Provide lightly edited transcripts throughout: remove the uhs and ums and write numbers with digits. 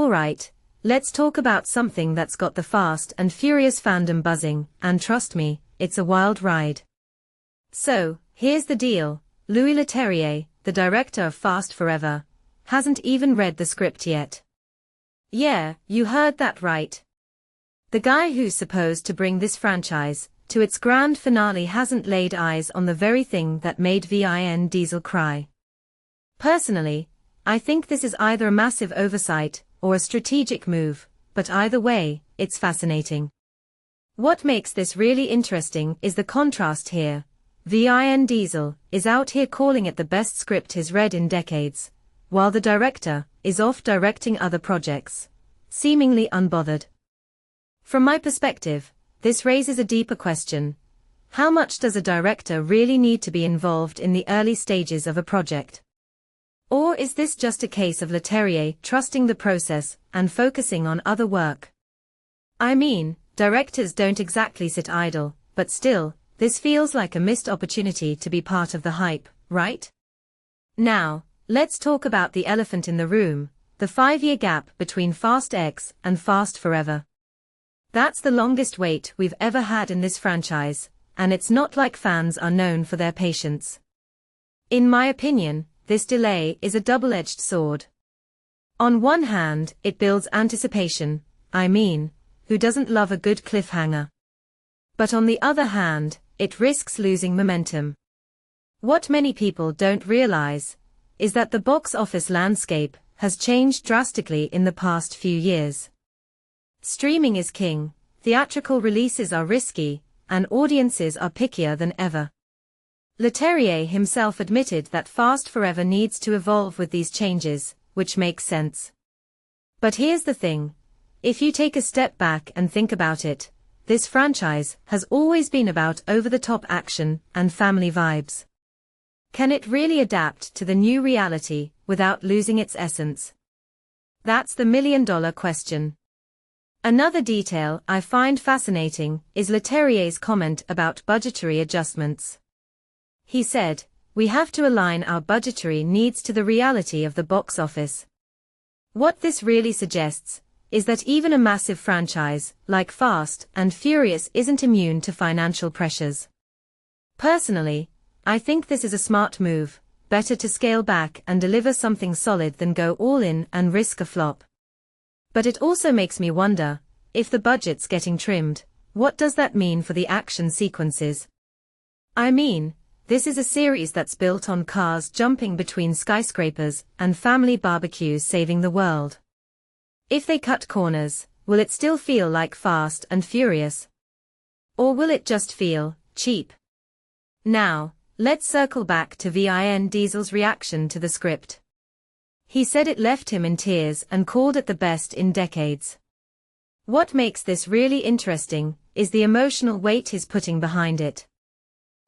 Alright, let's talk about something that's got the Fast and Furious fandom buzzing, and trust me, it's a wild ride. So, here's the deal, Louis Leterrier, the director of Fast Forever, hasn't even read the script yet. Yeah, you heard that right. The guy who's supposed to bring this franchise to its grand finale hasn't laid eyes on the very thing that made Vin Diesel cry. Personally, I think this is either a massive oversight or a strategic move, but either way, it's fascinating. What makes this really interesting is the contrast here. Vin Diesel is out here calling it the best script he's read in decades, while the director is off directing other projects, seemingly unbothered. From my perspective, this raises a deeper question. How much does a director really need to be involved in the early stages of a project? Or is this just a case of Leterrier trusting the process and focusing on other work? I mean, directors don't exactly sit idle, but still, this feels like a missed opportunity to be part of the hype, right? Now, let's talk about the elephant in the room, the 5-year gap between Fast X and Fast Forever. That's the longest wait we've ever had in this franchise, and it's not like fans are known for their patience. In my opinion, this delay is a double-edged sword. On one hand, it builds anticipation, I mean, who doesn't love a good cliffhanger? But on the other hand, it risks losing momentum. What many people don't realize is that the box office landscape has changed drastically in the past few years. Streaming is king, theatrical releases are risky, and audiences are pickier than ever. Leterrier himself admitted that Fast Forever needs to evolve with these changes, which makes sense. But here's the thing. If you take a step back and think about it, this franchise has always been about over-the-top action and family vibes. Can it really adapt to the new reality without losing its essence? That's the million-dollar question. Another detail I find fascinating is Leterrier's comment about budgetary adjustments. He said, "We have to align our budgetary needs to the reality of the box office." What this really suggests is that even a massive franchise like Fast and Furious isn't immune to financial pressures. Personally, I think this is a smart move, better to scale back and deliver something solid than go all in and risk a flop. But it also makes me wonder, if the budget's getting trimmed, what does that mean for the action sequences? I mean, this is a series that's built on cars jumping between skyscrapers and family barbecues saving the world. If they cut corners, will it still feel like Fast and Furious? Or will it just feel cheap? Now, let's circle back to Vin Diesel's reaction to the script. He said it left him in tears and called it the best in decades. What makes this really interesting is the emotional weight he's putting behind it.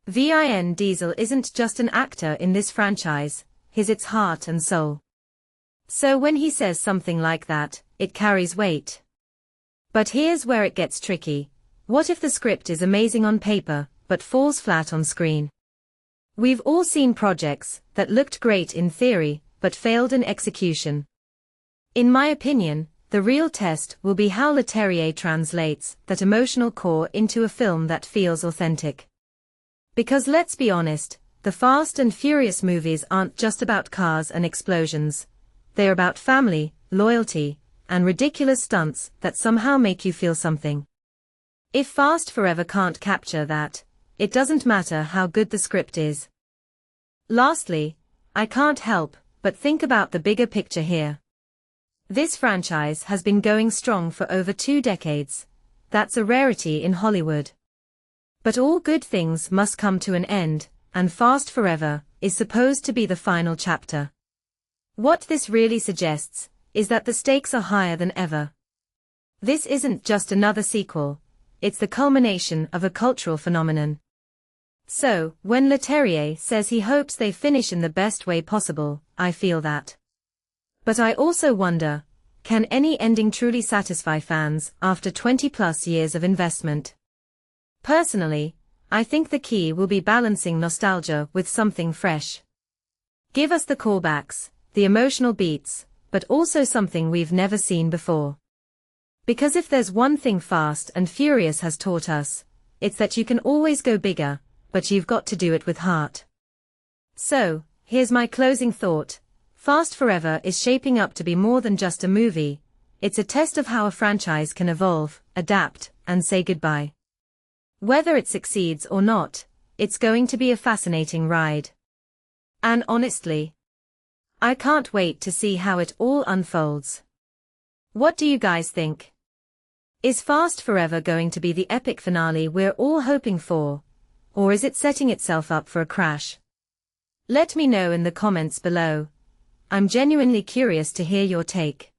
Vin Diesel isn't just an actor in this franchise, he's its heart and soul. So when he says something like that, it carries weight. But here's where it gets tricky. What if the script is amazing on paper, but falls flat on screen? We've all seen projects that looked great in theory, but failed in execution. In my opinion, the real test will be how Leterrier translates that emotional core into a film that feels authentic. Because let's be honest, the Fast and Furious movies aren't just about cars and explosions. They're about family, loyalty, and ridiculous stunts that somehow make you feel something. If Fast Forever can't capture that, it doesn't matter how good the script is. Lastly, I can't help but think about the bigger picture here. This franchise has been going strong for over 2 decades. That's a rarity in Hollywood. But all good things must come to an end, and Fast Forever is supposed to be the final chapter. What this really suggests is that the stakes are higher than ever. This isn't just another sequel, it's the culmination of a cultural phenomenon. So, when Leterrier says he hopes they finish in the best way possible, I feel that. But I also wonder, can any ending truly satisfy fans after 20+ years of investment? Personally, I think the key will be balancing nostalgia with something fresh. Give us the callbacks, the emotional beats, but also something we've never seen before. Because if there's one thing Fast and Furious has taught us, it's that you can always go bigger, but you've got to do it with heart. So, here's my closing thought. Fast Forever is shaping up to be more than just a movie. It's a test of how a franchise can evolve, adapt, and say goodbye. Whether it succeeds or not, it's going to be a fascinating ride. And honestly, I can't wait to see how it all unfolds. What do you guys think? Is Fast Forever going to be the epic finale we're all hoping for? Or is it setting itself up for a crash? Let me know in the comments below. I'm genuinely curious to hear your take.